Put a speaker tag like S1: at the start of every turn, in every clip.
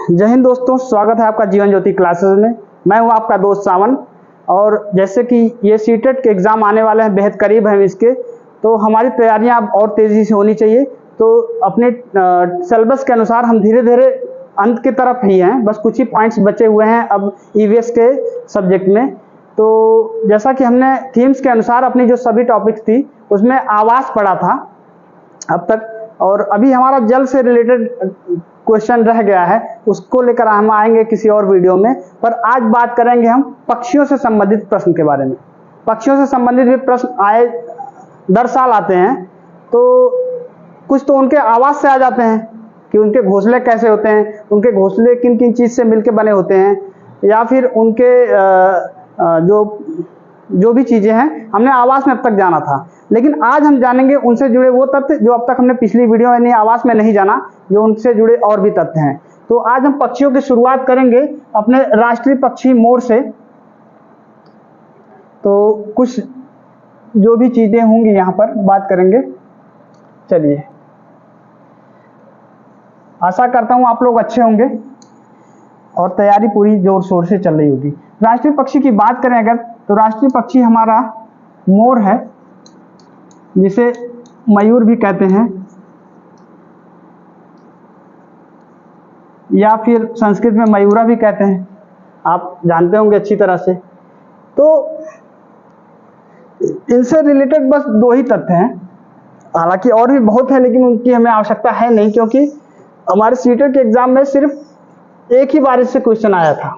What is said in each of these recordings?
S1: जय हिंद दोस्तों, स्वागत है आपका जीवन ज्योति क्लासेस में। मैं हूं आपका दोस्त सावन। और जैसे कि ये सीटेट के एग्ज़ाम आने वाले हैं, बेहद करीब हैं इसके, तो हमारी तैयारियां अब और तेज़ी से होनी चाहिए। तो अपने सिलेबस के अनुसार हम धीरे धीरे अंत की तरफ ही हैं, बस कुछ ही पॉइंट्स बचे हुए हैं अब ईवीएस के सब्जेक्ट में। तो जैसा कि हमने थीम्स के अनुसार अपनी जो सभी टॉपिक्स थी उसमें आवास पढ़ा था अब तक, और अभी हमारा जल से रिलेटेड क्वेश्चन रह गया है, उसको लेकर हम आएंगे किसी और वीडियो में। पर आज बात करेंगे हम पक्षियों से संबंधित प्रश्न के बारे में। पक्षियों से संबंधित भी प्रश्न आए दर साल आते हैं, तो कुछ तो उनके आवाज से आ जाते हैं कि उनके घोंसले कैसे होते हैं, उनके घोंसले किन किन चीज़ से मिलके बने होते हैं, या फिर उनके जो भी चीज़ें हैं हमने आवास में अब तक जाना था। लेकिन आज हम जानेंगे उनसे जुड़े वो तथ्य जो अब तक हमने पिछली वीडियो यानी आवास में नहीं जाना, जो उनसे जुड़े और भी तथ्य हैं। तो आज हम पक्षियों की शुरुआत करेंगे अपने राष्ट्रीय पक्षी मोर से। तो कुछ जो भी चीज़ें होंगी यहाँ पर बात करेंगे। चलिए, आशा करता हूँ आप लोग अच्छे होंगे और तैयारी पूरी जोर शोर से चल रही होगी। राष्ट्रीय पक्षी की बात करें अगर, तो राष्ट्रीय पक्षी हमारा मोर है, जिसे मयूर भी कहते हैं, या फिर संस्कृत में मयूरा भी कहते हैं, आप जानते होंगे अच्छी तरह से। तो इनसे रिलेटेड बस दो ही तथ्य हैं, हालांकि और भी बहुत है लेकिन उनकी हमें आवश्यकता है नहीं, क्योंकि हमारे सीटेट के एग्जाम में सिर्फ एक ही बार इससे क्वेश्चन आया था,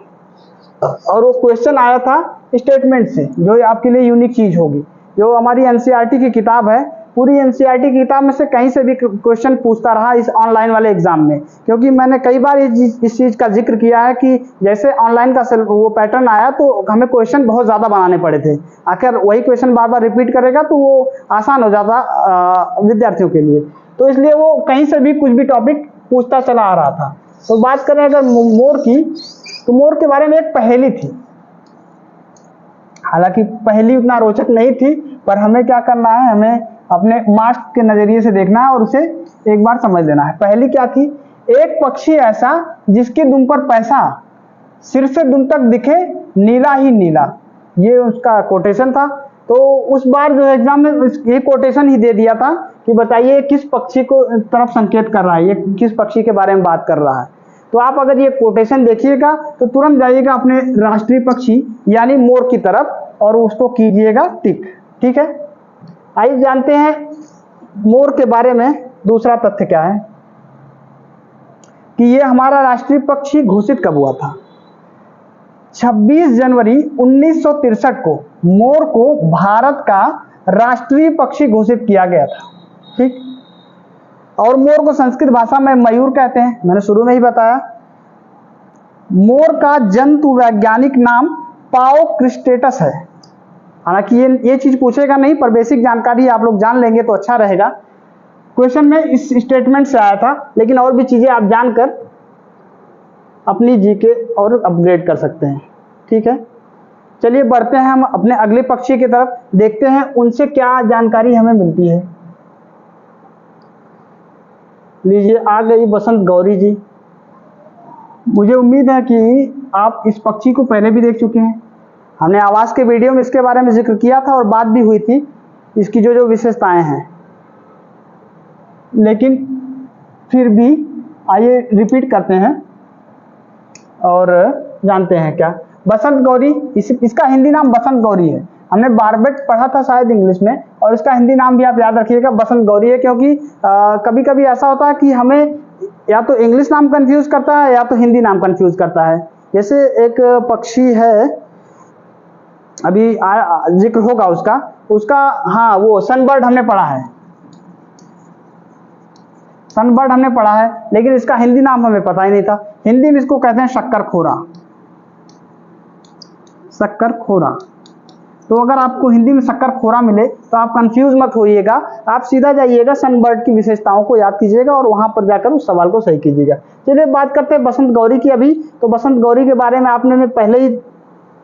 S1: और वो क्वेश्चन आया था स्टेटमेंट से, जो आपके लिए यूनिक चीज होगी। जो हमारी एनसीईआरटी की किताब है, पूरी एनसीईआरटी की किताब में से कहीं से भी क्वेश्चन पूछता रहा इस ऑनलाइन वाले एग्जाम में, क्योंकि मैंने कई बार इस चीज़ का जिक्र किया है कि जैसे ऑनलाइन का वो पैटर्न आया तो हमें क्वेश्चन बहुत ज़्यादा बनाने पड़े थे। आखिर वही क्वेश्चन बार बार रिपीट करेगा तो वो आसान हो जाता विद्यार्थियों के लिए, तो इसलिए वो कहीं से भी कुछ भी टॉपिक पूछता चला आ रहा था। तो बात करें अगर मोर की, तो मोर के बारे में एक पहेली थी। हालांकि पहेली उतना रोचक नहीं थी, पर हमें क्या करना है, हमें अपने मार्क्स के नजरिए से देखना है और उसे एक बार समझ लेना है। पहेली क्या थी? एक पक्षी ऐसा जिसकी दुम पर पैसा, सिर से दुम तक दिखे नीला ही नीला, ये उसका कोटेशन था। तो उस बार जो एग्जाम में ये कोटेशन ही दे दिया था कि बताइए किस पक्षी को तरफ संकेत कर रहा है, ये किस पक्षी के बारे में बात कर रहा है। तो आप अगर ये कोटेशन देखिएगा तो तुरंत जाइएगा अपने राष्ट्रीय पक्षी यानी मोर की तरफ और उसको कीजिएगा टिक। ठीक है, आइए जानते हैं मोर के बारे में दूसरा तथ्य क्या है कि ये हमारा राष्ट्रीय पक्षी घोषित कब हुआ था। 26 जनवरी 1963 को मोर को भारत का राष्ट्रीय पक्षी घोषित किया गया था। ठीक, और मोर को संस्कृत भाषा में मयूर कहते हैं, मैंने शुरू में ही बताया। मोर का जंतु वैज्ञानिक नाम पाओक्रिस्टेटस है। हालांकि ये चीज पूछेगा नहीं, पर बेसिक जानकारी आप लोग जान लेंगे तो अच्छा रहेगा। क्वेश्चन में इस स्टेटमेंट से आया था, लेकिन और भी चीजें आप जानकर अपनी जीके और अपग्रेड कर सकते हैं। ठीक है, चलिए बढ़ते हैं हम अपने अगले पक्षी की तरफ, देखते हैं उनसे क्या जानकारी हमें मिलती है। लीजिए, आ गई बसंत गौरी जी। मुझे उम्मीद है कि आप इस पक्षी को पहले भी देख चुके हैं। हमने आवास के वीडियो में इसके बारे में जिक्र किया था और बात भी हुई थी इसकी जो जो विशेषताएं हैं, लेकिन फिर भी आइए रिपीट करते हैं और जानते हैं क्या। बसंत गौरी, इसका हिंदी नाम बसंत गौरी है। हमने बारबेट पढ़ा था शायद इंग्लिश में, और इसका हिंदी नाम भी आप याद रखिएगा बसंत गौरी है, क्योंकि कभी कभी ऐसा होता है कि हमें या तो इंग्लिश नाम कंफ्यूज करता है या तो हिंदी नाम कंफ्यूज करता है। जैसे एक पक्षी है, अभी जिक्र होगा उसका हाँ, वो सनबर्ड हमने पढ़ा है, सनबर्ड हमने पढ़ा है, लेकिन इसका हिंदी नाम हमें पता ही नहीं था। हिंदी में इसको कहते हैं शक्करखोरा, शक्करखोरा। तो अगर आपको हिंदी में शक्करखोरा मिले तो आप कंफ्यूज मत होइएगा, आप सीधा जाइएगा सनबर्ड की विशेषताओं को याद कीजिएगा और वहां पर जाकर उस सवाल को सही कीजिएगा। चलिए बात करते हैं बसंत गौरी की अभी। तो बसंत गौरी के बारे में आपने पहले ही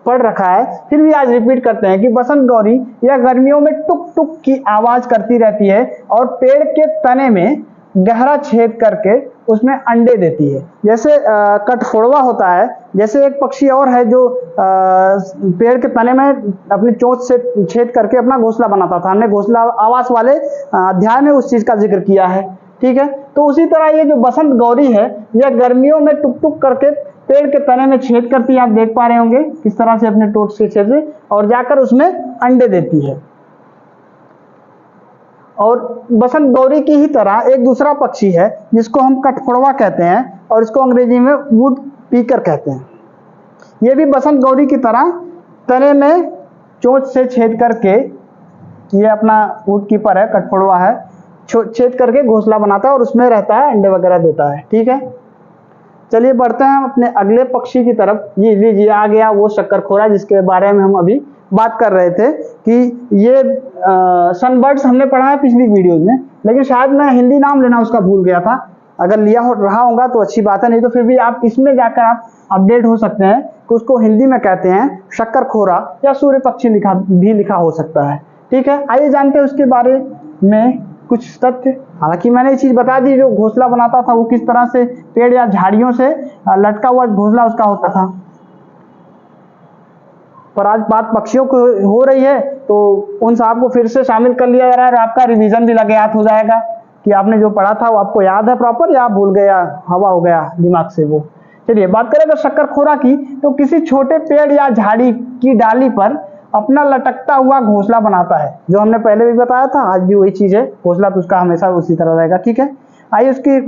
S1: पढ़ रखा है, फिर भी आज रिपीट करते हैं कि बसंत गौरी यह गर्मियों में टुक टुक की आवाज करती रहती है और पेड़ के तने में गहरा छेद करके उसमें अंडे देती है। जैसे कठफोड़वा होता है, जैसे एक पक्षी और है जो पेड़ के तने में अपनी चोंच से छेद करके अपना घोंसला बनाता था। हमने घोंसला आवास वाले अध्याय में उस चीज का जिक्र किया है, ठीक है। तो उसी तरह ये जो बसंत गौरी है, यह गर्मियों में टुक टुक करके पेड़ के तने में छेद करती है। आप देख पा रहे होंगे किस तरह से अपने टोट से छेद से, और जाकर उसमें अंडे देती है। और बसंत गौरी की ही तरह एक दूसरा पक्षी है जिसको हम कठफोड़वा कहते हैं, और इसको अंग्रेजी में वुड पीकर कहते हैं। ये भी बसंत गौरी की तरह तने में चोंच से छेद करके, ये अपना वुड कीपर है, कठफोड़वा है, छेद करके घोंसला बनाता है और उसमें रहता है, अंडे वगैरह देता है, ठीक है। चलिए बढ़ते हैं अपने अगले पक्षी की तरफ। ये लीजिए आ गया वो शक्करखोरा, जिसके बारे में हम अभी बात कर रहे थे कि ये सनबर्ड्स हमने पढ़ा है पिछली वीडियो में, लेकिन शायद मैं हिंदी नाम लेना उसका भूल गया था। अगर लिया रहा होगा तो अच्छी बात है, नहीं तो फिर भी आप इसमें जाकर आप अपडेट हो सकते हैं कि उसको हिंदी में कहते हैं शक्करखोरा या सूर्य पक्षी लिखा हो सकता है, ठीक है। आइए जानते हैं उसके बारे में कुछ तथ्य। हालांकि मैंने ये चीज बता दी, जो घोंसला बनाता था वो किस तरह से पेड़ या झाड़ियों से लटका हुआ घोंसला उसका होता था। पर आज बात पक्षियों को हो रही है तो उन साहब को फिर से शामिल कर लिया जा रहा है, और आपका रिवीजन भी लगे हाथ हो जाएगा कि आपने जो पढ़ा था वो आपको याद है प्रॉपर, या भूल गया, हवा हो गया दिमाग से वो। चलिए बात करें अगर शक्करखोरा की, तो किसी छोटे पेड़ या झाड़ी की डाली पर अपना लटकता हुआ घोंसला बनाता है, जो हमने पहले भी बताया था, आज भी वही चीज है। घोंसला तो उसका हमेशा उसी तरह रहेगा, ठीक है। आइए उसकी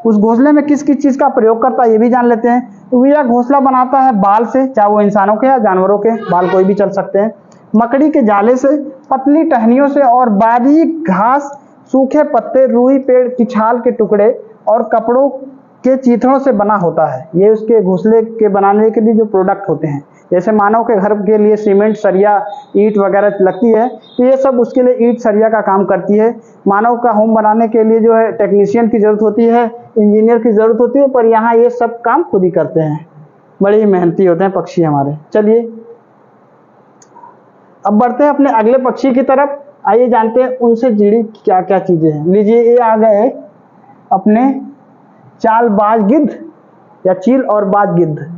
S1: उस घोंसले में किस किस चीज का प्रयोग करता है ये भी जान लेते हैं। तो यह घोंसला बनाता है बाल से, चाहे वो इंसानों के या जानवरों के, बाल कोई भी चल सकते हैं, मकड़ी के जाले से, पतली टहनियों से, और बारीक घास, सूखे पत्ते, रुई पेड़ की छाल के टुकड़े और कपड़ों के चीथड़ों से बना होता है। ये उसके घोंसले के बनाने के लिए जो प्रोडक्ट होते हैं, जैसे मानव के घर के लिए सीमेंट, सरिया, ईंट वगैरह लगती है, तो ये सब उसके लिए ईंट सरिया का काम करती है। मानव का होम बनाने के लिए जो है टेक्नीशियन की जरूरत होती है, इंजीनियर की जरूरत होती है, पर यहाँ ये सब काम खुद ही करते हैं। बड़े ही मेहनती होते हैं पक्षी हमारे। चलिए अब बढ़ते हैं अपने अगले पक्षी की तरफ। आइए जानते हैं उनसे जुड़ी क्या क्या चीजें हैं। लीजिए ये आ गए अपने चालबाज गिद्ध या चील और बाज गिद्ध।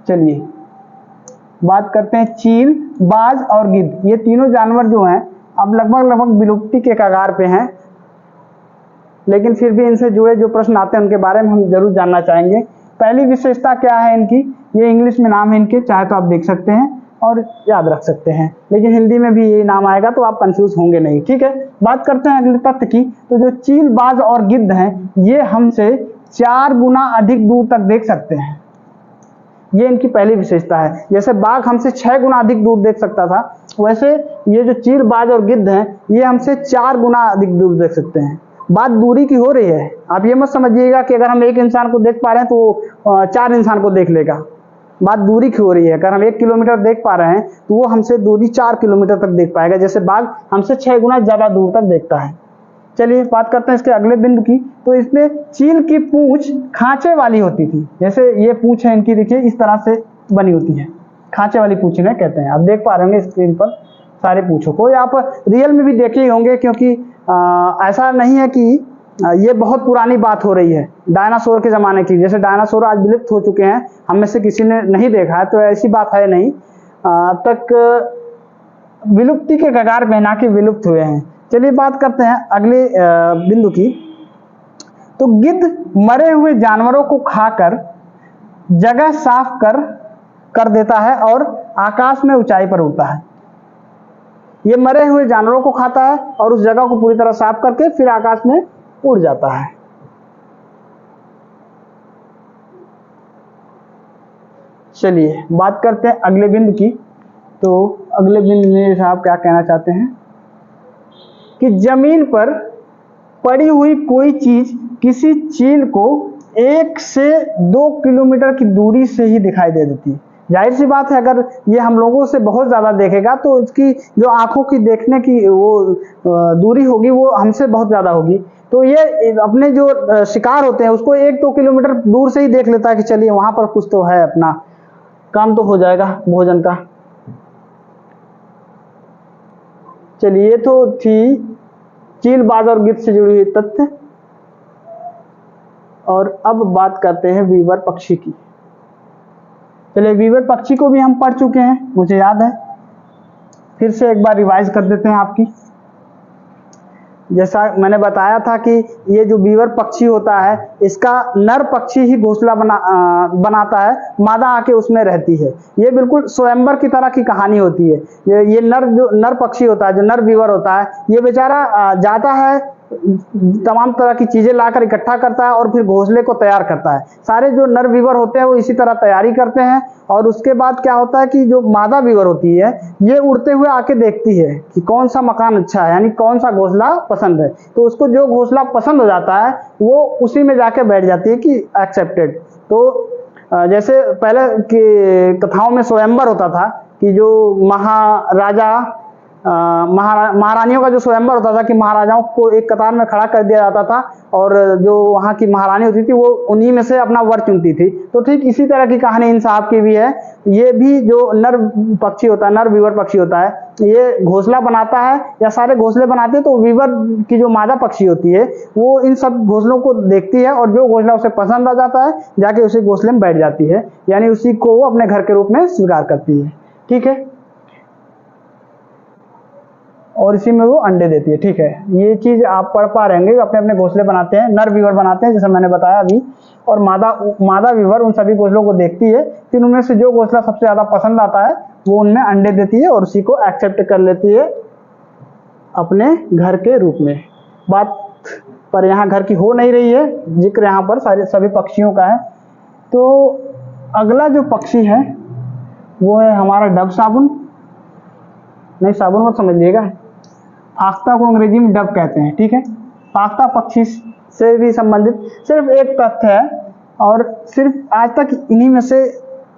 S1: चलिए बात करते हैं चील, बाज और गिद्ध। ये तीनों जानवर जो हैं अब लगभग विलुप्ति के कगार पे हैं, लेकिन फिर भी इनसे जुड़े जो प्रश्न आते हैं उनके बारे में हम जरूर जानना चाहेंगे। पहली विशेषता क्या है इनकी, ये इंग्लिश में नाम है इनके, चाहे तो आप देख सकते हैं और याद रख सकते हैं, लेकिन हिंदी में भी यही नाम आएगा तो आप कंफ्यूज होंगे नहीं, ठीक है। बात करते हैं अगले तथ्य की। तो जो चील, बाज और गिद्ध हैं, ये हमसे 4 गुना अधिक दूर तक देख सकते हैं। ये इनकी पहली विशेषता है। जैसे बाघ हमसे 6 गुना अधिक दूर देख सकता था, वैसे ये जो चील, बाज और गिद्ध हैं, ये हमसे 4 गुना अधिक दूर देख सकते हैं। बात दूरी की हो रही है, आप ये मत समझिएगा कि अगर हम एक इंसान को देख पा रहे हैं तो वो 4 इंसान को देख लेगा। बात दूरी की हो रही है। अगर हम 1 किलोमीटर देख पा रहे हैं तो वो हमसे दूरी 4 किलोमीटर तक देख पाएगा, जैसे बाघ हमसे 6 गुना ज्यादा दूर तक देखता है। चलिए बात करते हैं इसके अगले बिंदु की। तो इसमें चील की पूंछ खांचे वाली होती थी, जैसे ये पूंछ है इनकी, देखिए इस तरह से बनी होती है, खांचे वाली पूंछ इन्हें कहते हैं। आप देख पा रहे होंगे स्क्रीन पर सारे पूंछों को, या आप रियल में भी देखे होंगे, क्योंकि ऐसा नहीं है कि ये बहुत पुरानी बात हो रही है डायनासोर के जमाने की। जैसे डायनासोर आज विलुप्त हो चुके हैं, हम में से किसी ने नहीं देखा है, तो ऐसी बात है नहीं, अब तक विलुप्ति के कगार पे ना कि विलुप्त हुए हैं। चलिए बात करते हैं अगले बिंदु की। तो गिद्ध मरे हुए जानवरों को खाकर जगह साफ कर देता है और आकाश में ऊंचाई पर उड़ता है। ये मरे हुए जानवरों को खाता है और उस जगह को पूरी तरह साफ करके फिर आकाश में उड़ जाता है। चलिए बात करते हैं अगले बिंदु की। तो अगले बिंदु में साहब क्या कहना चाहते हैं कि जमीन पर पड़ी हुई कोई चीज किसी चील को 1 से 2 किलोमीटर की दूरी से ही दिखाई दे देती है। जाहिर सी बात है, अगर ये हम लोगों से बहुत ज्यादा देखेगा तो इसकी जो आंखों की देखने की वो दूरी होगी वो हमसे बहुत ज्यादा होगी। तो ये अपने जो शिकार होते हैं उसको 1-2 किलोमीटर दूर से ही देख लेता है कि चलिए वहां पर कुछ तो है, अपना काम तो हो जाएगा भोजन का। चलिए तो थी चील, बाज और गिद्ध से जुड़ी हुई तथ्य। और अब बात करते हैं वीवर पक्षी की। चलिए, वीवर पक्षी को भी हम पढ़ चुके हैं, मुझे याद है, फिर से एक बार रिवाइज कर देते हैं आपकी। जैसा मैंने बताया था कि ये जो वीवर पक्षी होता है, इसका नर पक्षी ही घोंसला बनाता है, मादा आके उसमें रहती है। ये बिल्कुल स्वयंवर की तरह की कहानी होती है। ये नर पक्षी होता है, जो नर वीवर होता है, ये बेचारा जाता है, तमाम तरह की चीजें लाकर इकट्ठा करता है और फिर घोंसले को तैयार करता है। सारे जो नर वीवर होते हैं वो इसी तरह तैयारी करते हैं। और उसके बाद क्या होता है कि जो मादा वीवर होती है, ये उड़ते हुए आके देखती है कि कौन सा मकान अच्छा है, यानी कौन सा घोंसला पसंद है। तो उसको जो घोंसला पसंद हो जाता है वो उसी में जाके बैठ जाती है कि एक्सेप्टेड। तो जैसे पहले की कथाओं में स्वयंवर होता था कि जो महाराजा महारानियों का जो स्वयंवर होता था कि महाराजाओं को एक कतार में खड़ा कर दिया जाता था और जो वहाँ की महारानी होती थी वो उन्हीं में से अपना वर चुनती थी। तो ठीक इसी तरह की कहानी इन साहब की भी है। ये भी जो नर पक्षी होता है, नर वीवर पक्षी होता है, ये घोंसला बनाता है या सारे घोंसले बनाते हैं। तो वीवर की जो मादा पक्षी होती है वो इन सब घोंसलों को देखती है और जो घोंसला उसे पसंद आ जाता है जाके उसी घोंसले में बैठ जाती है, यानी उसी को वो अपने घर के रूप में स्वीकार करती है। ठीक है, और इसी में वो अंडे देती है। ठीक है, ये चीज आप पढ़ पा रहे होंगे। अपने अपने घोंसले बनाते हैं, नर वीवर बनाते हैं जैसे मैंने बताया अभी, और मादा वीवर उन सभी घोंसलों को देखती है, फिर उनमें से जो घोंसला सबसे ज्यादा पसंद आता है वो उनमें अंडे देती है और उसी को एक्सेप्ट कर लेती है अपने घर के रूप में। बात पर यहाँ घर की हो नहीं रही है, जिक्र यहाँ पर सभी पक्षियों का है। तो अगला जो पक्षी है वो है हमारा डब साबुन। नहीं, साबुन मत समझिएगा, फाख्ता को अंग्रेजी में डब कहते हैं। ठीक है, फाख्ता पक्षी से भी संबंधित सिर्फ एक तथ्य है और सिर्फ आज तक इन्हीं में से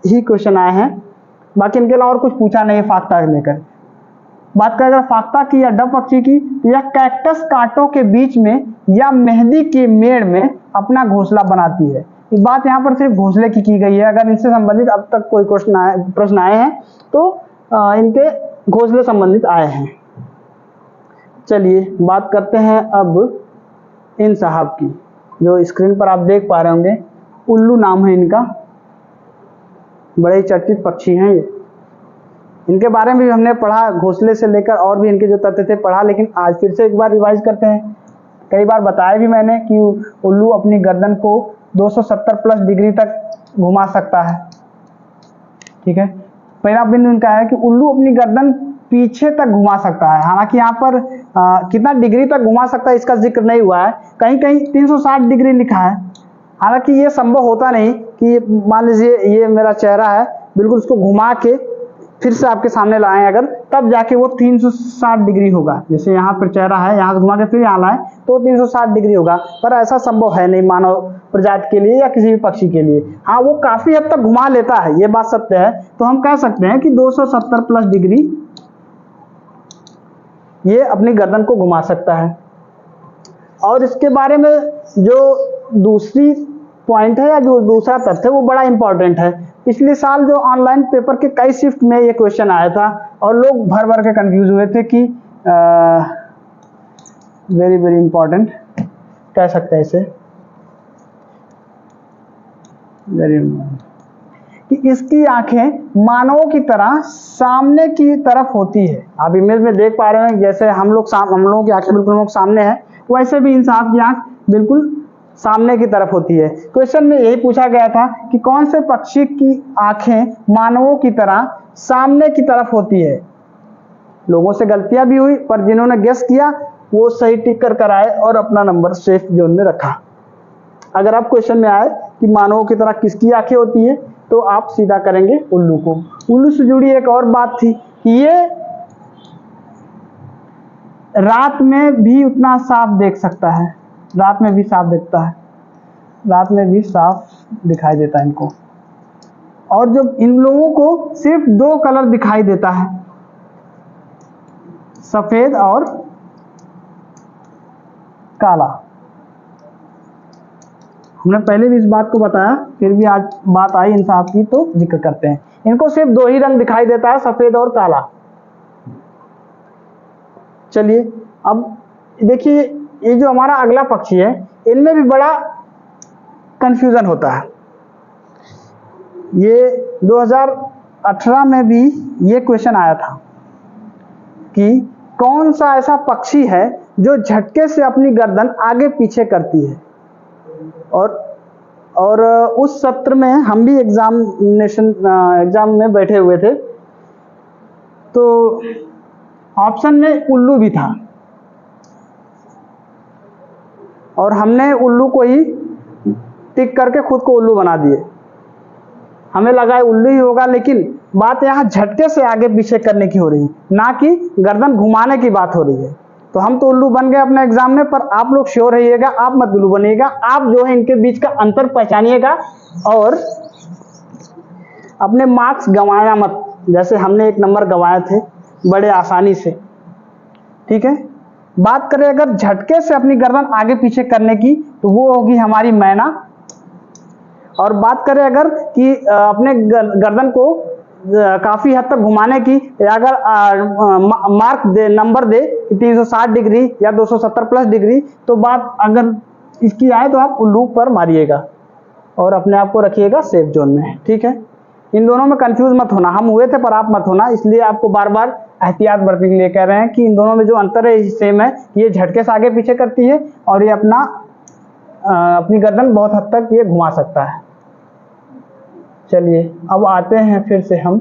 S1: ही क्वेश्चन आए हैं, बाकी इनके अलावा और कुछ पूछा नहीं है फाख्ता लेकर। बात करें अगर फाख्ता की या डब पक्षी की, तो यह कैक्टस कांटों के बीच में या मेहंदी के मेड़ में अपना घोंसला बनाती है। ये बात यहाँ पर सिर्फ घोंसले की गई है। अगर इनसे संबंधित अब तक कोई प्रश्न आए हैं तो इनके घोंसले संबंधित आए हैं। चलिए बात करते हैं अब इन साहब की, जो स्क्रीन पर आप देख पा रहे होंगे। उल्लू नाम है इनका, बड़े चर्चित पक्षी हैं ये। इनके बारे में भी हमने पढ़ा, घोंसले से लेकर और भी इनके जो तथ्य थे पढ़ा, लेकिन आज फिर से एक बार रिवाइज करते हैं। कई बार बताया भी मैंने कि उल्लू अपनी गर्दन को 270 प्लस डिग्री तक घुमा सकता है। ठीक है, पहला बिंदु इनका है कि उल्लू अपनी गर्दन पीछे तक घुमा सकता है। हालांकि यहाँ पर कितना डिग्री तक घुमा सकता है इसका जिक्र नहीं हुआ है, कहीं कहीं 360 डिग्री लिखा है। हालांकि ये संभव होता नहीं कि मान लीजिए ये मेरा चेहरा है, बिल्कुल उसको घुमा के फिर से आपके सामने लाएं अगर, तब जाके वो 360 डिग्री होगा। जैसे यहाँ पर चेहरा है, यहाँ से घुमा के फिर यहाँ लाएं तो 360 डिग्री होगा, पर ऐसा संभव है नहीं मानव प्रजाति के लिए या किसी भी पक्षी के लिए। हाँ, वो काफी हद तक घुमा लेता है, ये बात सत्य है। तो हम कह सकते हैं कि 270 प्लस डिग्री ये अपनी गर्दन को घुमा सकता है। और इसके बारे में जो दूसरी पॉइंट है या जो दूसरा तथ्य है वो बड़ा इंपॉर्टेंट है। पिछले साल जो ऑनलाइन पेपर के कई शिफ्ट में ये क्वेश्चन आया था और लोग भर भर के कंफ्यूज हुए थे कि वेरी वेरी इंपॉर्टेंट कह सकते हैं इसे, वेरी कि इसकी आंखें मानवों की तरह सामने की तरफ होती है। आप इमेज में देख पा रहे हैं, जैसे हम लोगों की आंखें बिल्कुल हम सामने है, वैसे भी इन साहब की आंख बिल्कुल सामने की तरफ होती है। क्वेश्चन में यही पूछा गया था कि कौन से पक्षी की आंखें मानवों की तरह सामने की तरफ होती है। लोगों से गलतियां भी हुई, पर जिन्होंने गेस किया वो सही टिक कर आए और अपना नंबर सेफ जोन में रखा। अगर आप क्वेश्चन में आए कि मानवों की तरह किसकी आंखें होती है तो आप सीधा करेंगे उल्लू को। उल्लू से जुड़ी एक और बात थी कि ये रात में भी उतना साफ देख सकता है, रात में भी साफ दिखता है, रात में भी साफ दिखाई देता है इनको। और जब इन लोगों को सिर्फ 2 कलर दिखाई देता है, सफेद और काला। हमने पहले भी इस बात को बताया, फिर भी आज बात आई इन साहब की तो जिक्र करते हैं। इनको सिर्फ 2 ही रंग दिखाई देता है, सफेद और काला। चलिए अब देखिए ये जो हमारा अगला पक्षी है, इनमें भी बड़ा कंफ्यूजन होता है। ये 2018 में भी ये क्वेश्चन आया था कि कौन सा ऐसा पक्षी है जो झटके से अपनी गर्दन आगे पीछे करती है। और उस सत्र में हम भी एग्जाम में बैठे हुए थे, तो ऑप्शन में उल्लू भी था और हमने उल्लू को ही टिक करके खुद को उल्लू बना दिए। हमें लगा उल्लू ही होगा, लेकिन बात यहाँ झटके से आगे पीछे करने की हो रही है, ना कि गर्दन घुमाने की बात हो रही है। तो हम तो उल्लू बन गए अपने एग्जाम में, पर आप लोग श्योर रहिएगा, आप मत उल्लू बनिएगा। आप जो है इनके बीच का अंतर पहचानिएगा और अपने मार्क्स गंवाया मत। जैसे हमने 1 नंबर गंवाए थे बड़े आसानी से, ठीक है। बात करें अगर झटके से अपनी गर्दन आगे पीछे करने की, तो वो होगी हमारी मैना। और बात करें अगर कि अपने गर्दन को काफी हद तक घुमाने की, या अगर मार्क दे, नंबर दे 360 डिग्री या 270 प्लस डिग्री, तो बात अगर इसकी आए तो आप उल्लू पर मारिएगा और अपने आप को रखिएगा सेफ जोन में, ठीक है। इन दोनों में कंफ्यूज मत होना, हम हुए थे पर आप मत होना, इसलिए आपको बार बार एहतियात बरतने के लिए कह रहे हैं कि इन दोनों में जो अंतर है सेम है। ये झटके से आगे पीछे करती है और ये अपनी गर्दन बहुत हद तक ये घुमा सकता है। चलिए अब आते हैं फिर से हम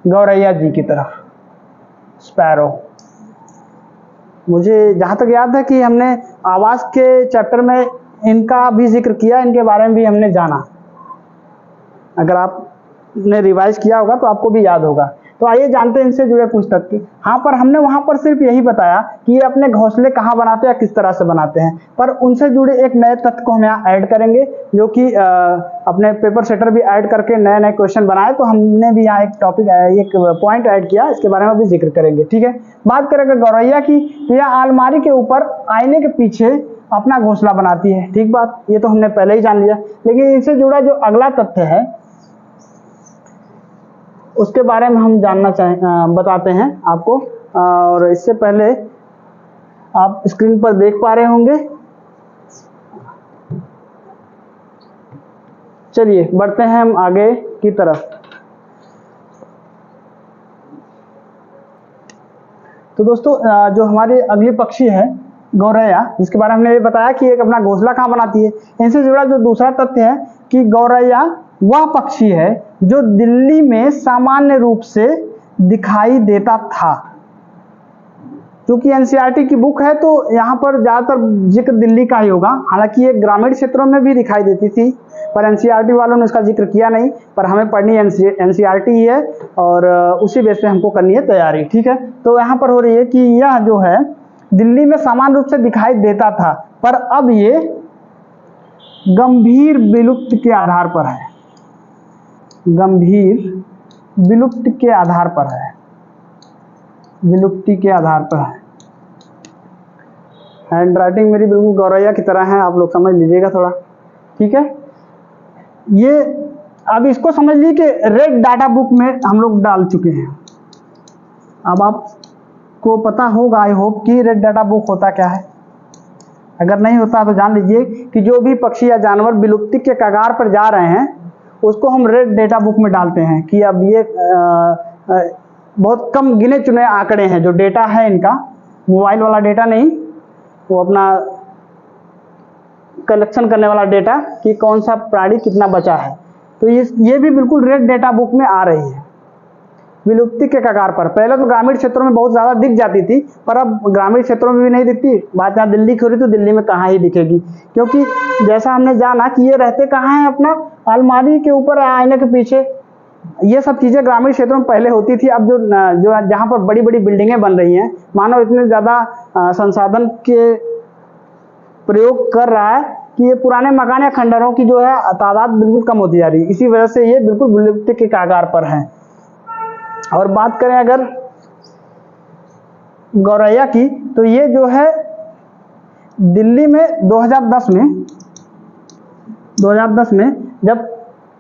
S1: गौरैया जी की तरफ, स्पैरो। मुझे जहाँ तक याद है कि हमने आवाज़ के चैप्टर में इनका भी जिक्र किया, इनके बारे में भी हमने जाना। अगर आपने रिवाइज किया होगा तो आपको भी याद होगा। तो आइए जानते हैं इनसे जुड़े कुछ तथ्य। हाँ, पर हमने वहाँ पर सिर्फ यही बताया कि ये अपने घोंसले कहाँ बनाते हैं या किस तरह से बनाते हैं, पर उनसे जुड़े एक नए तथ्य को हम यहाँ ऐड करेंगे, जो कि अपने पेपर सेटर भी ऐड करके नए नए क्वेश्चन बनाए। तो हमने भी यहाँ एक पॉइंट ऐड किया, इसके बारे में भी जिक्र करेंगे, ठीक है। बात करेंगे गौरैया की, तो यह अलमारी के ऊपर आईने के पीछे अपना घोंसला बनाती है, ठीक बात, ये तो हमने पहले ही जान लिया। लेकिन इनसे जुड़ा जो अगला तथ्य है उसके बारे में हम बताते हैं आपको। और इससे पहले आप स्क्रीन पर देख पा रहे होंगे। चलिए बढ़ते हैं हम आगे की तरफ। तो दोस्तों जो हमारी अगली पक्षी है गौरैया, जिसके बारे में हमने ये बताया कि एक अपना घोंसला कहाँ बनाती है, इनसे जुड़ा जो दूसरा तथ्य है कि गौरैया वह पक्षी है जो दिल्ली में सामान्य रूप से दिखाई देता था। क्योंकि एनसीईआरटी की बुक है तो यहाँ पर ज़्यादातर जिक्र दिल्ली का ही होगा। हालांकि ये ग्रामीण क्षेत्रों में भी दिखाई देती थी, पर एनसीईआरटी वालों ने उसका जिक्र किया नहीं। पर हमें पढ़नी एनसीईआरटी ही है और उसी बेस पे हमको करनी है तैयारी, ठीक है। तो यहाँ पर हो रही है कि यह जो है दिल्ली में सामान्य रूप से दिखाई देता था, पर अब ये गंभीर विलुप्त के आधार पर है। गंभीर विलुप्त के आधार पर है, विलुप्ति के आधार पर है। हैंड राइटिंग मेरी बिल्कुल गौरैया की तरह है, आप लोग समझ लीजिएगा थोड़ा, ठीक है। ये अब इसको समझ लीजिए कि रेड डाटा बुक में हम लोग डाल चुके हैं। अब आपको पता होगा, आई होप, कि रेड डाटा बुक होता क्या है। अगर नहीं होता तो जान लीजिए कि जो भी पक्षी या जानवर विलुप्ति के कगार पर जा रहे हैं उसको हम रेड डेटा बुक में डालते हैं कि अब ये बहुत कम गिने चुने आंकड़े हैं, जो डेटा है इनका, मोबाइल वाला डेटा नहीं, वो अपना कलेक्शन करने वाला डेटा कि कौन सा प्राणी कितना बचा है। तो ये भी बिल्कुल रेड डेटा बुक में आ रही है विलुप्ति के कगार पर। पहले तो ग्रामीण क्षेत्रों में बहुत ज़्यादा दिख जाती थी, पर अब ग्रामीण क्षेत्रों में भी नहीं दिखती। बात यहाँ दिल्ली की हो रही तो दिल्ली में कहाँ ही दिखेगी, क्योंकि जैसा हमने जाना कि ये रहते कहाँ हैं, अपना अलमारी के ऊपर, आईने के पीछे। ये सब चीज़ें ग्रामीण क्षेत्रों में पहले होती थी। अब जो जहाँ पर बड़ी बड़ी बिल्डिंगें बन रही हैं, मानो इतने ज़्यादा संसाधन के प्रयोग कर रहा है कि ये पुराने मकान या खंडरों की जो है तादाद बिल्कुल कम होती जा रही है। इसी वजह से ये बिल्कुल विलुप्ति के कगार पर है। और बात करें अगर गौरैया की, तो ये जो है दिल्ली में 2010 में जब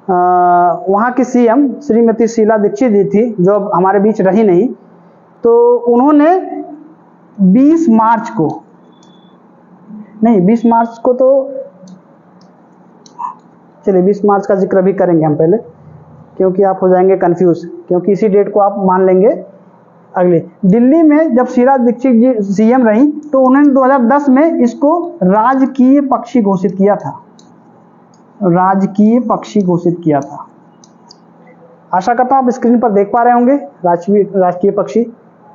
S1: वहाँ की सीएम श्रीमती शीला दीक्षित जी थी, जो अब हमारे बीच रही नहीं, तो उन्होंने 20 मार्च को नहीं, 20 मार्च को तो चलिए 20 मार्च का जिक्र भी करेंगे हम पहले, क्योंकि आप हो जाएंगे कंफ्यूज, क्योंकि इसी डेट को आप मान लेंगे अगले। दिल्ली में जब शीला दीक्षित जी सीएम रही तो उन्होंने 2010 में इसको राजकीय पक्षी घोषित किया था, राजकीय पक्षी घोषित किया था। आशा करता हूं आप स्क्रीन पर देख पा रहे होंगे राजकीय पक्षी,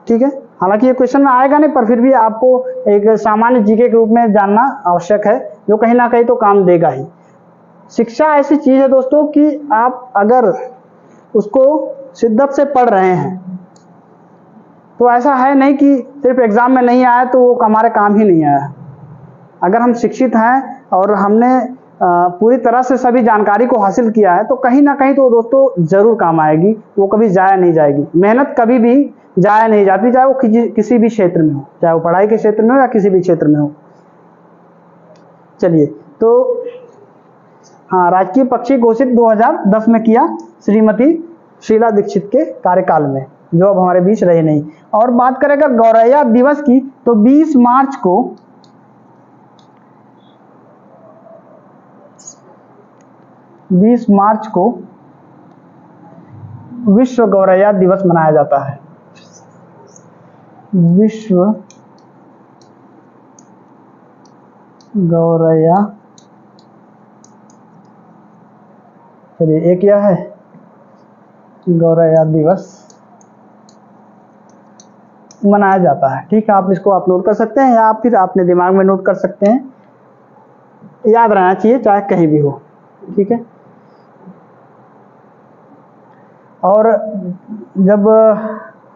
S1: ठीक है। हालांकि ये क्वेश्चन में आएगा नहीं, पर फिर भी आपको एक सामान्य जीके के रूप में जानना आवश्यक है, जो कहीं ना कहीं तो काम देगा ही। शिक्षा ऐसी चीज है दोस्तों कि आप अगर उसको शिद्दत से पढ़ रहे हैं तो ऐसा है नहीं कि सिर्फ एग्जाम में नहीं आया तो वो हमारे काम ही नहीं आया। अगर हम शिक्षित हैं और हमने पूरी तरह से सभी जानकारी को हासिल किया है तो कहीं ना कहीं तो दोस्तों जरूर काम आएगी, वो कभी जाया नहीं जाएगी। मेहनत कभी भी जाया नहीं जाती, चाहे वो किसी भी क्षेत्र में हो, चाहे वो पढ़ाई के क्षेत्र में हो या किसी भी क्षेत्र में हो। चलिए, तो हाँ, राजकीय पक्षी घोषित 2010 में किया श्रीमती शीला दीक्षित के कार्यकाल में, जो अब हमारे बीच रहे नहीं। और बात करें अगर गौरैया दिवस की तो 20 मार्च को विश्व गौरैया दिवस मनाया जाता है। विश्व गौरैया, चलिए एक यह है गौरैया दिवस मनाया जाता है, ठीक है। आप इसको अपलोड कर सकते हैं या फिर अपने दिमाग में नोट कर सकते हैं, याद रहना चाहिए चाहे कहीं भी हो, ठीक है। और जब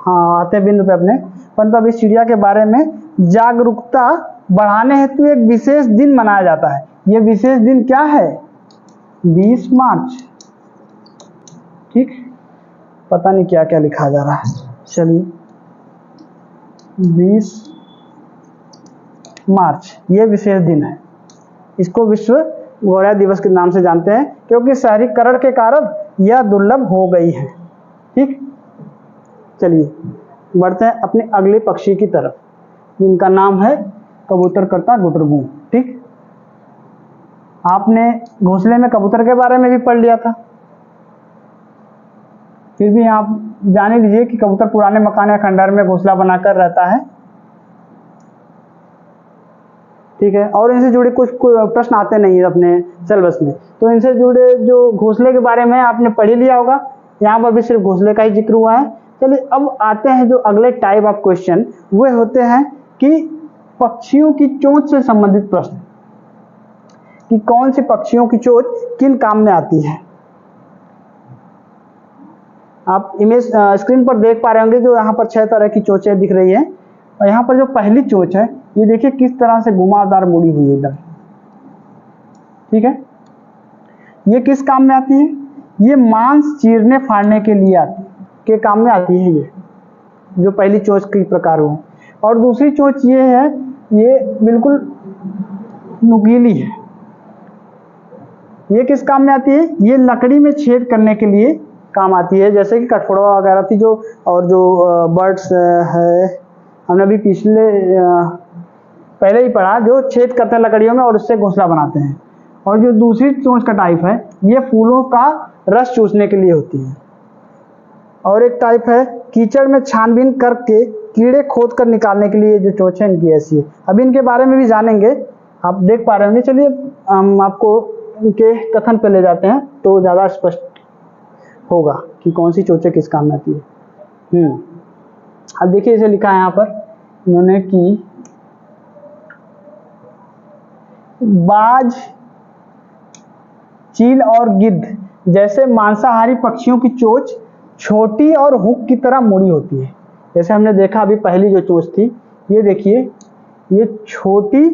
S1: हाँ आते हैं बिंदु पे अपने, परंतु अभी चिड़िया के बारे में जागरूकता बढ़ाने हेतु एक विशेष दिन मनाया जाता है। ये विशेष दिन क्या है? 20 मार्च, ठीक। पता नहीं क्या क्या लिखा जा रहा है, चलिए 20 मार्च ये विशेष दिन है। इसको विश्व गौरैया दिवस के नाम से जानते हैं क्योंकि शहरीकरण के कारण यह दुर्लभ हो गई है, ठीक। चलिए बढ़ते हैं अपने अगले पक्षी की तरफ, जिनका नाम है कबूतरकर्ता गुटरगू, ठीक। आपने घोंसले में कबूतर के बारे में भी पढ़ लिया था, फिर भी आप जान ही लीजिए कि कबूतर पुराने मकान या खंडहर में घोंसला बनाकर रहता है, ठीक है। और इनसे जुड़े कुछ प्रश्न आते नहीं है अपने सिलेबस में, तो इनसे जुड़े जो घोंसले के बारे में आपने पढ़ ही लिया होगा। यहाँ पर भी सिर्फ घोंसले का ही जिक्र हुआ है। चलिए अब आते हैं जो अगले टाइप ऑफ क्वेश्चन, वे होते हैं कि पक्षियों की चोंच से संबंधित प्रश्न, कि कौन सी पक्षियों की चोंच किन काम में आती है। आप इमेज स्क्रीन पर देख पा रहे होंगे, जो यहाँ पर 6 तरह की चोंचें दिख रही है। और यहाँ पर जो पहली चोंच है ये देखिए किस तरह से घुमावदार मुड़ी हुई है एकदम, ठीक है। ये किस काम में आती है? ये मांस चीरने फाड़ने के लिए के काम में आती है, ये जो पहली चोंच की प्रकार हो। और दूसरी चोंच ये है, ये बिल्कुल नुकीली है। ये किस काम में आती है? ये लकड़ी में छेद करने के लिए काम आती है, जैसे कि कठफोड़वा वगैरह थी जो, और जो बर्ड्स है हमने अभी पहले ही पढ़ा, जो छेद करते हैं लकड़ियों में और उससे घोंसला बनाते हैं। और जो दूसरी चोंच का टाइप है ये फूलों का रस चूसने के लिए होती है। और एक टाइप है कीचड़ में छानबीन करके कीड़े खोद कर निकालने के लिए जो चोंच है इनकी ऐसी है। अभी इनके बारे में भी जानेंगे, आप देख पा रहे होंगे। चलिए हम आपको इनके कथन पे ले जाते हैं तो ज़्यादा स्पष्ट होगा कि कौन सी चोंचें किस काम में आती है। अब देखिए इसे लिखा है यहाँ पर इन्होंने कि बाज, चील और गिद्ध जैसे मांसाहारी पक्षियों की चोंच छोटी और हुक की तरह मुड़ी होती है। जैसे हमने देखा अभी पहली जो चोंच थी, ये देखिए ये छोटी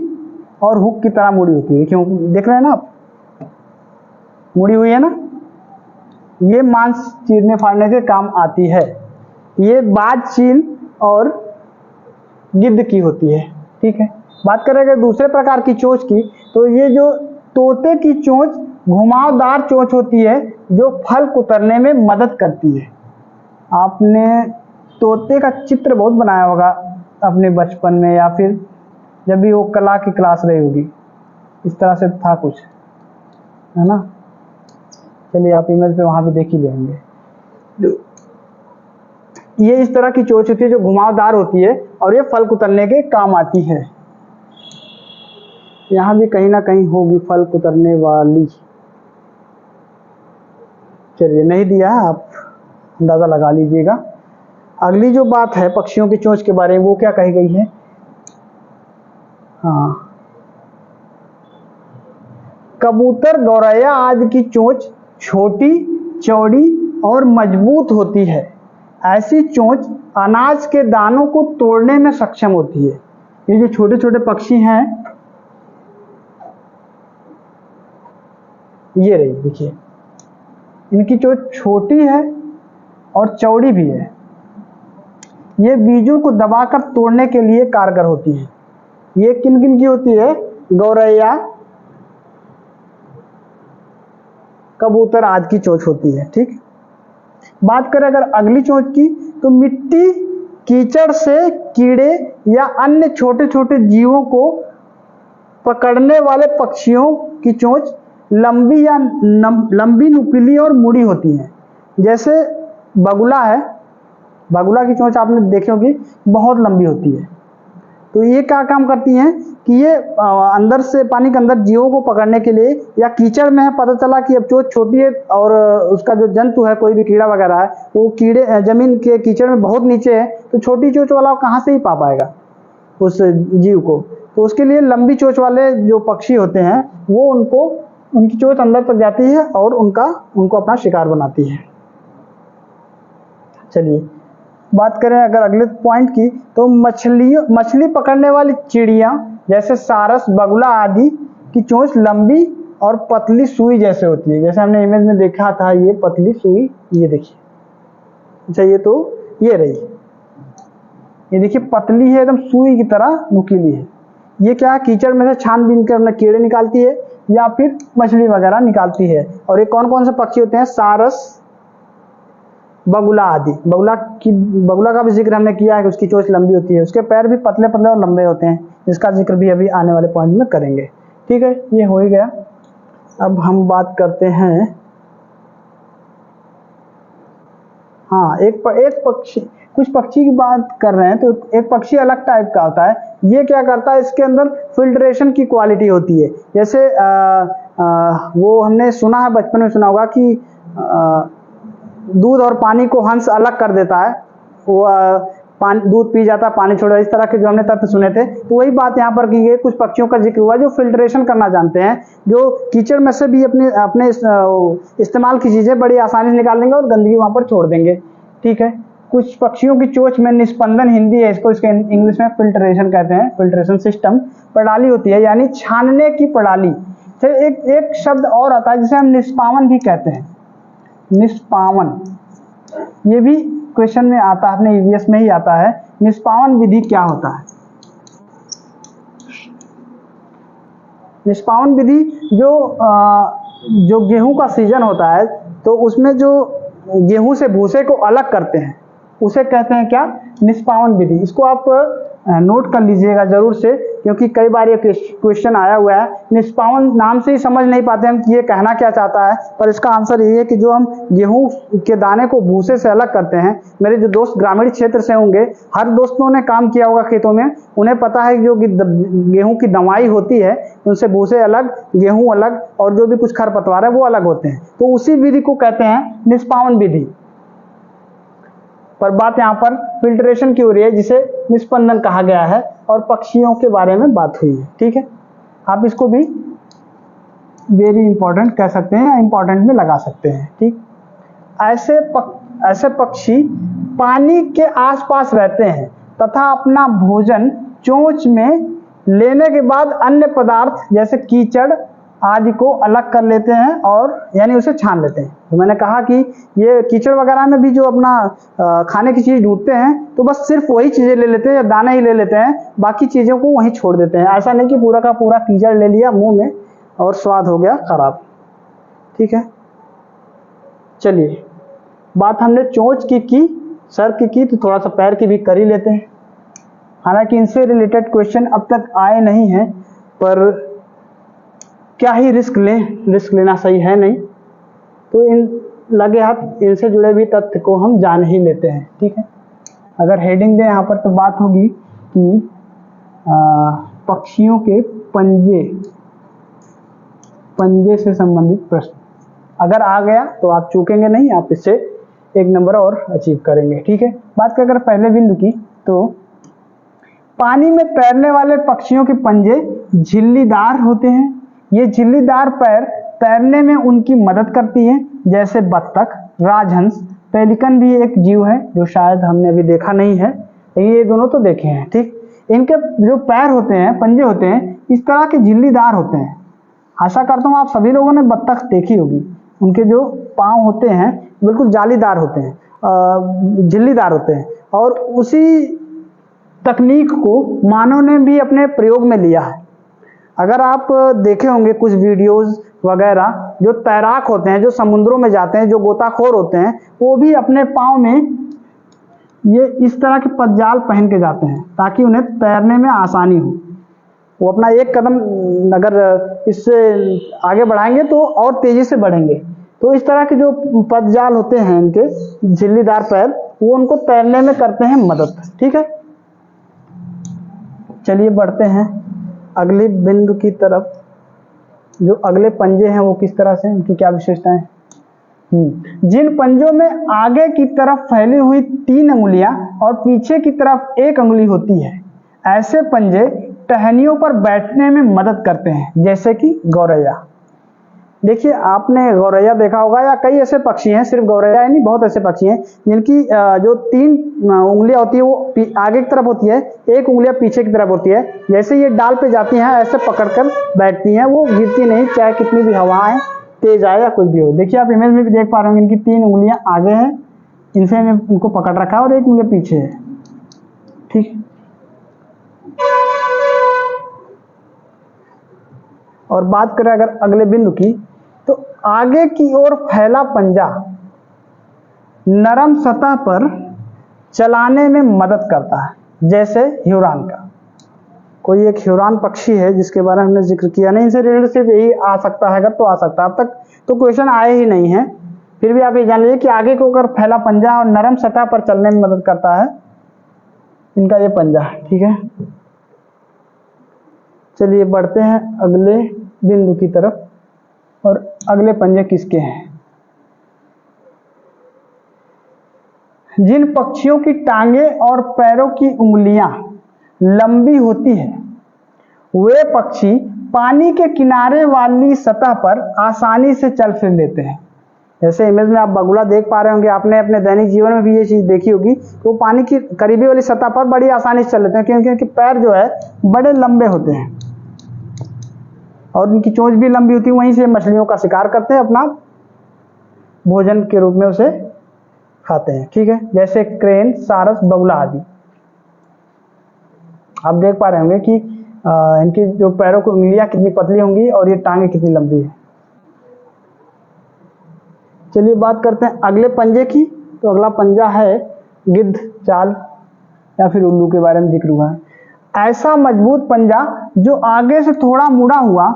S1: और हुक की तरह मुड़ी होती है। क्यों देख रहे हैं ना आप, मुड़ी हुई है ना। ये मांस चीरने फाड़ने के काम आती है। ये बाज, चील और गिद्ध की होती है, ठीक है। बात करेंगे दूसरे प्रकार की चोंच की, तो ये जो तोते की चोंच घुमावदार चोंच होती है जो फल कुतरने में मदद करती है। आपने तोते का चित्र बहुत बनाया होगा अपने बचपन में या फिर जब भी वो कला की क्लास रही होगी, इस तरह से था कुछ, है ना। चलिए आप इमेज पे वहां पे देख ही लेंगे। ये इस तरह की चोंच होती है जो घुमावदार होती है और ये फल कुतरने के काम आती है। यहाँ भी कहीं ना कहीं होगी फल कुतरने वाली। चलिए नहीं दिया है, आप अंदाजा लगा लीजिएगा। अगली जो बात है पक्षियों की चोंच के बारे में, वो क्या कही गई है। हाँ, कबूतर, गौरैया आदि की चोंच छोटी, चौड़ी और मजबूत होती है। ऐसी चोंच अनाज के दानों को तोड़ने में सक्षम होती है। ये जो छोटे छोटे पक्षी हैं, ये रही देखिए, इनकी चोंच छोटी है और चौड़ी भी है। ये बीजों को दबाकर तोड़ने के लिए कारगर होती है। ये किन किन की होती है, गौरैया, कबूतर आदि की चोंच होती है। ठीक, बात करें अगर अगली चोंच की, तो मिट्टी, कीचड़ से कीड़े या अन्य छोटे छोटे जीवों को पकड़ने वाले पक्षियों की चोंच लंबी या लंबी, नुकीली और मुड़ी होती है। जैसे बगुला है, बगुला की चोंच आपने देखी होगी, बहुत लंबी होती है। तो ये क्या काम करती हैं कि ये अंदर से पानी के अंदर जीवों को पकड़ने के लिए, या कीचड़ में है, पता चला कि अब चोंच छोटी है और उसका जो जंतु है, कोई भी कीड़ा वगैरह है, वो कीड़े जमीन के कीचड़ में बहुत नीचे है, तो छोटी चोंच वाला कहाँ से ही पा पाएगा उस जीव को। तो उसके लिए लंबी चोंच वाले जो पक्षी होते हैं, वो उनकी चोंच अंदर तक जाती है और उनको अपना शिकार बनाती है। चलिए बात करें अगर अगले पॉइंट की, तो मछली पकड़ने वाली चिड़िया जैसे सारस, बगुला आदि की चोंच लंबी और पतली सुई जैसे होती है। जैसे हमने इमेज में देखा था, ये पतली सुई, ये देखिए। अच्छा, ये तो ये रही, ये देखिए पतली है, एकदम सुई की तरह नुकीली है। ये क्या है, कीचड़ में से छानबीन कर अपने कीड़े निकालती है या फिर मछली वगैरह निकालती है। और ये कौन कौन से पक्षी होते हैं, सारस, बगुला आदि। बगुला का भी जिक्र हमने किया है कि उसकी चोंच लंबी होती है, उसके पैर भी पतले पतले और लंबे होते हैं, जिसका जिक्र भी अभी आने वाले पॉइंट में करेंगे। ठीक है, ये हो ही गया। अब हम बात करते हैं, हाँ, एक पक्षी, कुछ पक्षी की बात कर रहे हैं, तो एक पक्षी अलग टाइप का होता है। ये क्या करता है, इसके अंदर फिल्ट्रेशन की क्वालिटी होती है। जैसे वो हमने सुना है, बचपन में सुना होगा कि दूध और पानी को हंस अलग कर देता है। वो दूध पी जाता है, पानी छोड़, इस तरह के जो हमने तथ्य सुने थे। तो वही बात यहाँ पर की गई, कुछ पक्षियों का जिक्र हुआ जो फिल्ट्रेशन करना जानते हैं, जो कीचड़ में से भी अपने इस्तेमाल की चीजें बड़ी आसानी से निकाल देंगे और गंदगी वहां पर छोड़ देंगे। ठीक है, कुछ पक्षियों की चोंच में निस्पंदन, हिंदी है इसको, इसके इंग्लिश में फिल्ट्रेशन कहते हैं, फिल्ट्रेशन सिस्टम, प्रणाली होती है, यानी छानने की प्रणाली। एक शब्द और आता है जिसे हम निष्पावन भी कहते हैं, निष्पावन। ये भी क्वेश्चन में आता है, अपने ईवीएस में ही आता है। निष्पावन विधि क्या होता है। निष्पावन विधि जो गेहूं का सीजन होता है, तो उसमें जो गेहूं से भूसे को अलग करते हैं, उसे कहते हैं क्या, निष्पावन विधि। इसको आप नोट कर लीजिएगा जरूर से, क्योंकि कई बार ये क्वेश्चन आया हुआ है। निष्पावन नाम से ही समझ नहीं पाते हम कि ये कहना क्या चाहता है, पर इसका आंसर ये है कि जो हम गेहूं के दाने को भूसे से अलग करते हैं। मेरे जो दोस्त ग्रामीण क्षेत्र से होंगे, हर दोस्तों ने काम किया होगा खेतों में, उन्हें पता है जो कि गेहूं की दवाई होती है, उनसे भूसे अलग, गेहूं अलग, और जो भी कुछ खरपतवार है वो अलग होते हैं। तो उसी विधि को कहते हैं निष्पावन विधि। पर बात यहाँ पर फिल्ट्रेशन की हो रही है, जिसे निस्पंदन कहा गया है, और पक्षियों के बारे में बात हुई है। ठीक है, आप इसको भी वेरी इंपॉर्टेंट कह सकते हैं या इंपॉर्टेंट में लगा सकते हैं। ठीक, ऐसे पक्षी पानी के आसपास रहते हैं तथा अपना भोजन चोंच में लेने के बाद अन्य पदार्थ जैसे कीचड़ आदि को अलग कर लेते हैं, और यानी उसे छान लेते हैं। तो मैंने कहा कि ये कीचड़ वगैरह में भी जो अपना खाने की चीज ढूंढते हैं, तो बस सिर्फ वही चीजें ले लेते हैं या दाना ही ले लेते हैं, बाकी चीजों को वहीं छोड़ देते हैं। ऐसा नहीं कि पूरा का पूरा कीचड़ ले लिया मुंह में और स्वाद हो गया खराब। ठीक है, चलिए बात हमने चोंच की सर की, तो थोड़ा सा पैर की भी कर ही लेते हैं। हालांकि इनसे रिलेटेड क्वेश्चन अब तक आए नहीं हैं, पर क्या ही रिस्क लें, रिस्क लेना सही है नहीं, तो इन लगे हाथ इनसे जुड़े भी तथ्य को हम जान ही लेते हैं। ठीक है, अगर हेडिंग दें यहाँ पर तो बात होगी कि पक्षियों के पंजे से संबंधित प्रश्न। अगर आ गया तो आप चूकेंगे नहीं, आप इससे 1 नंबर और अचीव करेंगे। ठीक है, बात कर अगर पहले बिंदु की, तो पानी में तैरने वाले पक्षियों के पंजे झिल्लीदार होते हैं। ये झिल्लीदार पैर तैरने में उनकी मदद करती है, जैसे बत्तख, राजहंस, पेलिकन भी एक जीव है जो शायद हमने अभी देखा नहीं है, लेकिन ये दोनों तो देखे हैं। ठीक, इनके जो पैर होते हैं, पंजे होते हैं, इस तरह के झिल्लीदार होते हैं। आशा करता हूँ आप सभी लोगों ने बत्तख देखी होगी, उनके जो पाँव होते हैं बिल्कुल जालीदार होते हैं, झिल्लीदार होते हैं, और उसी तकनीक को मानव ने भी अपने प्रयोग में लिया है। अगर आप देखे होंगे कुछ वीडियोस वगैरह, जो तैराक होते हैं, जो समुद्रों में जाते हैं, जो गोताखोर होते हैं, वो भी अपने पाँव में ये इस तरह के पदजाल पहन के जाते हैं ताकि उन्हें तैरने में आसानी हो। वो अपना एक कदम अगर इससे आगे बढ़ाएंगे तो और तेजी से बढ़ेंगे। तो इस तरह के जो पदजाल होते हैं, इनके झिल्लीदार पैर, वो उनको तैरने में करते हैं मदद। ठीक है, चलिए बढ़ते हैं अगले बिंदु की तरफ। जो अगले पंजे हैं वो किस तरह से, उनकी क्या विशेषताएं। जिन पंजों में आगे की तरफ फैली हुई 3 अंगुलियां और पीछे की तरफ 1 अंगुली होती है, ऐसे पंजे टहनियों पर बैठने में मदद करते हैं, जैसे कि गौरैया। देखिए, आपने गौरैया देखा होगा, या कई ऐसे पक्षी हैं, सिर्फ गौरैया ही नहीं, बहुत ऐसे पक्षी हैं जिनकी जो 3 उंगलियां होती है वो आगे की तरफ होती है, 1 उंगलियां पीछे की तरफ होती है। जैसे ये डाल पे जाती हैं, ऐसे पकड़कर बैठती हैं, वो गिरती नहीं, चाहे कितनी भी हवाएं तेज आए या कुछ भी हो। देखिए, आप इमेज में भी देख पा रहे होंगे, इनकी 3 उंगलियां आगे हैं, इनसे इनको पकड़ रखा है, और 1 उंगली पीछे है। ठीक, और बात करें अगर अगले बिंदु की, तो आगे की ओर फैला पंजा नरम सतह पर चलाने में मदद करता है, जैसे ह्यूरॉन का। कोई एक ह्यूरॉन पक्षी है जिसके बारे में हमने जिक्र किया नहीं, इनसे रिलेटेड सिर्फ यही आ सकता है, अगर तो आ सकता है। अब तक तो क्वेश्चन आए ही नहीं है, फिर भी आप ये जान लीजिए कि आगे को अगर फैला पंजा और नरम सतह पर चलने में मदद करता है इनका ये पंजा। ठीक है, चलिए बढ़ते हैं अगले बिंदु की तरफ, और अगले पंजे किसके हैं। जिन पक्षियों की टांगे और पैरों की उंगलियां लंबी होती है, वे पक्षी पानी के किनारे वाली सतह पर आसानी से चल फिर लेते हैं। जैसे इमेज में आप बगुला देख पा रहे होंगे, आपने अपने दैनिक जीवन में भी ये चीज देखी होगी, तो वो पानी की करीबी वाली सतह पर बड़ी आसानी से चल लेते हैं, क्योंकि उनके पैर जो है बड़े लंबे होते हैं और उनकी चोंच भी लंबी होती है। वहीं से मछलियों का शिकार करते हैं, अपना भोजन के रूप में उसे खाते हैं। ठीक है, जैसे क्रेन, सारस, बगुला आदि। आप देख पा रहे होंगे कि इनकी जो पैरों की उंगलियां कितनी पतली होंगी और ये टांगे कितनी लंबी है। चलिए बात करते हैं अगले पंजे की। तो अगला पंजा है गिद्ध, चाल या फिर उल्लू के बारे में जिक्र हुआ है। ऐसा मजबूत पंजा जो आगे से थोड़ा मुड़ा हुआ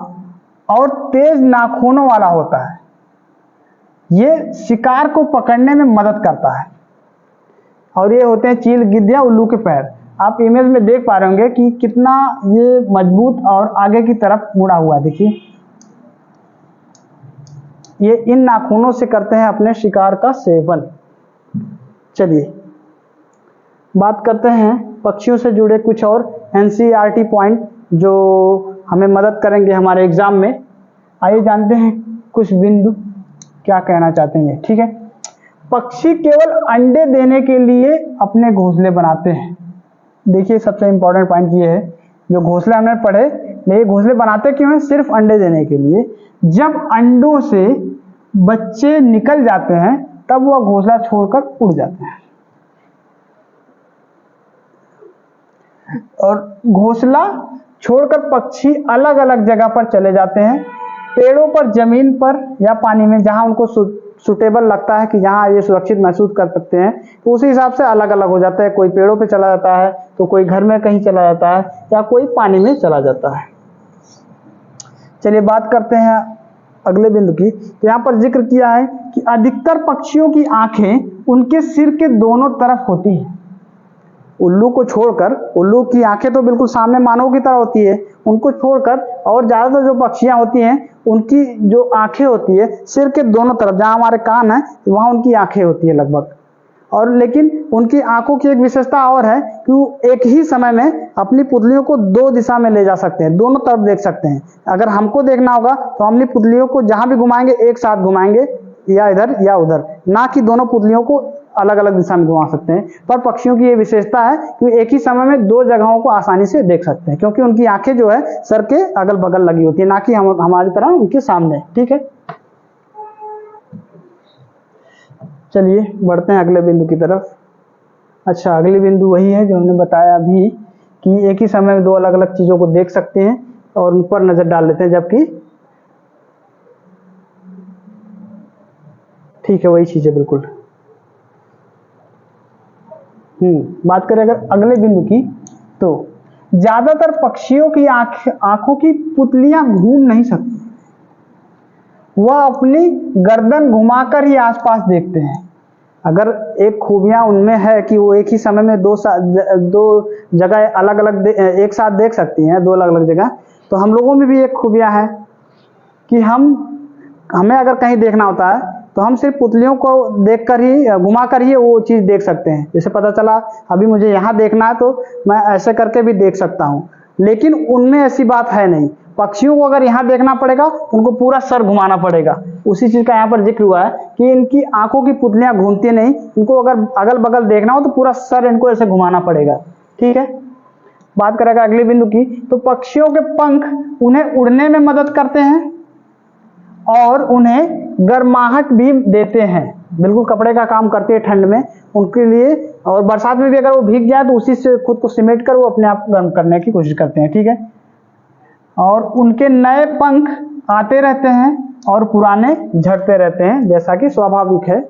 S1: और तेज नाखूनों वाला होता है, ये शिकार को पकड़ने में मदद करता है। और ये होते हैं चील, गिद्ध या उल्लू के पैर। आप इमेज में देख पा रहे होंगे कि कितना ये मजबूत और आगे की तरफ मुड़ा हुआ। देखिए, ये इन नाखूनों से करते हैं अपने शिकार का सेवन। चलिए बात करते हैं पक्षियों से जुड़े कुछ और एनसीईआरटी पॉइंट जो हमें मदद करेंगे हमारे एग्जाम में। आइए जानते हैं कुछ बिंदु क्या कहना चाहते हैं। ठीक है, पक्षी केवल अंडे देने के लिए अपने घोंसले बनाते हैं। देखिए, सबसे इंपॉर्टेंट पॉइंट ये है, जो घोंसले हमने पढ़े, ये घोंसले बनाते क्यों हैं? सिर्फ अंडे देने के लिए। जब अंडों से बच्चे निकल जाते हैं तब वह घोंसला छोड़कर उड़ जाते हैं। और घोंसला छोड़कर पक्षी अलग अलग जगह पर चले जाते हैं, पेड़ों पर, जमीन पर या पानी में, जहां उनको सुटेबल लगता है कि जहाँ ये सुरक्षित महसूस कर सकते हैं, तो उसी हिसाब से अलग अलग हो जाता है। कोई पेड़ों पे चला जाता है, तो कोई घर में कहीं चला जाता है, या कोई पानी में चला जाता है। चलिए बात करते हैं अगले बिंदु की। तो यहाँ पर जिक्र किया है कि अधिकतर पक्षियों की आंखें उनके सिर के दोनों तरफ होती हैं। उल्लू को छोड़कर, उल्लू की आंखें तो बिल्कुल सामने मानव की तरह होती है, उनको छोड़कर और ज्यादातर जो पक्षियां होती हैं उनकी जो आंखें होती है सिर के दोनों तरफ, जहां हमारे कान है वहां उनकी आंखें होती है लगभग। और लेकिन उनकी आंखों की एक विशेषता और है कि वो एक ही समय में अपनी पुतलियों को दो दिशा में ले जा सकते हैं, दोनों तरफ देख सकते हैं। अगर हमको देखना होगा तो हम अपनी पुतलियों को जहां भी घुमाएंगे एक साथ घुमाएंगे, या इधर या उधर, ना कि दोनों पुतलियों को अलग अलग दिशा में घुमा सकते हैं। पर पक्षियों की ये विशेषता है कि एक ही समय में दो जगहों को आसानी से देख सकते हैं, क्योंकि उनकी आंखें जो है सर के अगल बगल लगी होती है, ना कि हमारी तरह उनके सामने। ठीक है, चलिए बढ़ते हैं अगले बिंदु की तरफ। अच्छा, अगली बिंदु वही है जो हमने बताया अभी कि एक ही समय में दो अलग अलग चीजों को देख सकते हैं और उन पर नजर डाल लेते हैं, जबकि ठीक है वही चीज है बिल्कुल। बात करें अगर अगले बिंदु की, तो ज्यादातर पक्षियों की आंखों की पुतलियां घूम नहीं सकती, वह अपनी गर्दन घुमाकर ही आसपास देखते हैं। अगर एक खूबियां उनमें है कि वो एक ही समय में दो जगह अलग अलग एक साथ देख सकती हैं, दो अलग अलग जगह, तो हम लोगों में भी एक खूबियां है कि हमें अगर कहीं देखना होता है तो हम सिर्फ पुतलियों को देखकर ही, घुमाकर ही वो चीज देख सकते हैं। जैसे पता चला अभी मुझे यहाँ देखना है तो मैं ऐसे करके भी देख सकता हूँ, लेकिन उनमें ऐसी बात है नहीं। पक्षियों को अगर यहाँ देखना पड़ेगा तो उनको पूरा सर घुमाना पड़ेगा। उसी चीज का यहाँ पर जिक्र हुआ है कि इनकी आंखों की पुतलियां घूमती नहीं, इनको अगर अगल बगल देखना हो तो पूरा सर इनको ऐसे घुमाना पड़ेगा। ठीक है, बात करेगा अगले बिंदु की, तो पक्षियों के पंख उन्हें उड़ने में मदद करते हैं और उन्हें गर्माहट भी देते हैं, बिल्कुल कपड़े का काम करते हैं ठंड में उनके लिए। और बरसात में भी अगर वो भीग जाए तो उसी से खुद को सिमेट कर वो अपने आप गर्म करने की कोशिश करते हैं। ठीक है, और उनके नए पंख आते रहते हैं और पुराने झड़ते रहते हैं, जैसा कि स्वाभाविक है।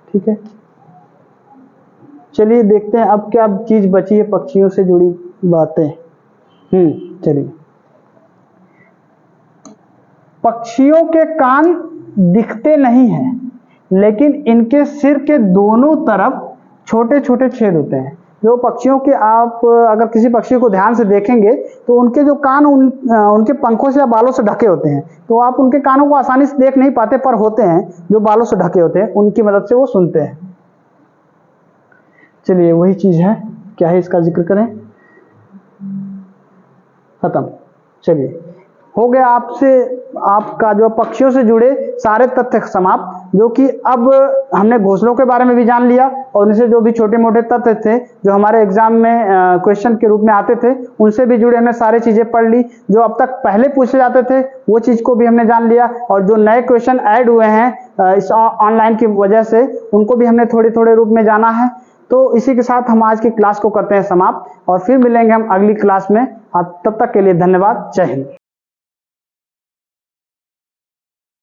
S1: ठीक है, चलिए देखते हैं अब क्या चीज बची है पक्षियों से जुड़ी बातें। चलिए, पक्षियों के कान दिखते नहीं हैं, लेकिन इनके सिर के दोनों तरफ छोटे छोटे छेद होते हैं। जो पक्षियों के, आप अगर किसी पक्षी को ध्यान से देखेंगे तो उनके जो कान उनके पंखों से या बालों से ढके होते हैं, तो आप उनके कानों को आसानी से देख नहीं पाते, पर होते हैं जो बालों से ढके होते हैं, उनकी मदद से वो सुनते हैं। चलिए वही चीज है, क्या है इसका जिक्र करें, खत्म। चलिए हो गया आपका जो पक्षियों से जुड़े सारे तथ्य समाप्त, जो कि अब हमने घोंसलों के बारे में भी जान लिया और उनसे जो भी छोटे मोटे तथ्य थे जो हमारे एग्जाम में क्वेश्चन के रूप में आते थे, उनसे भी जुड़े हमने सारी चीजें पढ़ ली। जो अब तक पहले पूछे जाते थे वो चीज को भी हमने जान लिया, और जो नए क्वेश्चन ऐड हुए हैं इस ऑनलाइन की वजह से, उनको भी हमने थोड़े थोड़े रूप में जाना है। तो इसी के साथ हम आज की क्लास को करते हैं समाप्त, और फिर मिलेंगे हम अगली क्लास में। तब तक के लिए धन्यवाद, जय हिंद।